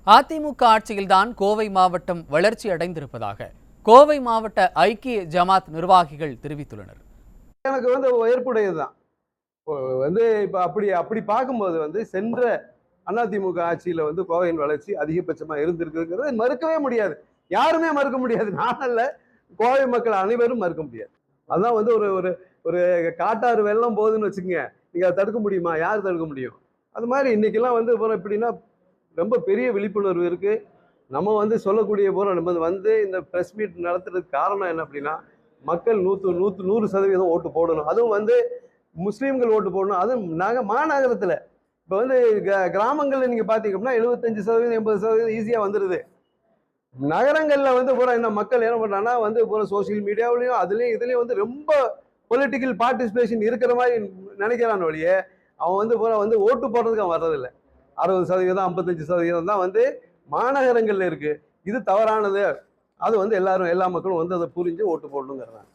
அதிமுக ஆட்சியில்தான் கோவை மாவட்டம் வளர்ச்சி அடைந்திருப்பதாக கோவை மாவட்ட ஐக்கிய ஜமாத் நிர்வாகிகள் தெரிவித்துள்ளனர். எனக்கு ஏற்புடையதுதான். இப்ப அப்படி அப்படி பார்க்கும்போது சென்ற அதிமுக ஆட்சியில கோவையின் வளர்ச்சி அதிகபட்சமா இருந்திருக்குங்கிறது மறுக்கவே முடியாது. யாருமே மறுக்க முடியாது. நானல்ல, கோவை மக்கள் அனைவரும் மறுக்க முடியாது. அதான் ஒரு ஒரு ஒரு காட்டாறு வெள்ளம் போகுதுன்னு வச்சுக்கோங்க, நீங்க அதை தடுக்க முடியுமா? யார் தடுக்க முடியும்? அது மாதிரி இன்னைக்கெல்லாம் எப்படின்னா ரொம்ப பெரிய விழிப்புணர்வு இருக்கு. நம்ம சொல்லக்கூடிய நம்ம இந்த பிரஸ் மீட் நடத்துறதுக்கு காரணம் என்ன அப்படின்னா, மக்கள் 100% ஓட்டு போடணும். அதுவும் முஸ்லீம்கள் ஓட்டு போடணும். அதுவும் மாநகரத்துல இப்ப கிராமங்கள்ல நீங்க பாத்தீங்கன்னா 75% 80% ஈஸியா வந்துருது. நகரங்கள்ல பூரா என்ன மக்கள் என்ன பண்றாங்கன்னா பூரா சோசியல் மீடியாவிலையும் அதுலயும் இதுலயும் ரொம்ப பொலிட்டிக்கல் பார்ட்டிசிபேஷன் இருக்கிற மாதிரி நினைக்கிறான் ஒழிய, அவன் பூரா ஓட்டு போடுறதுக்கு அவன் வர்றதில்லை. 60% 55% தான் மாநகரங்கள்ல இருக்கு. இது தவறானது. அது எல்லாரும் எல்லா மக்களும் அதை புரிஞ்சு ஓட்டு போடணுங்கிறாங்க.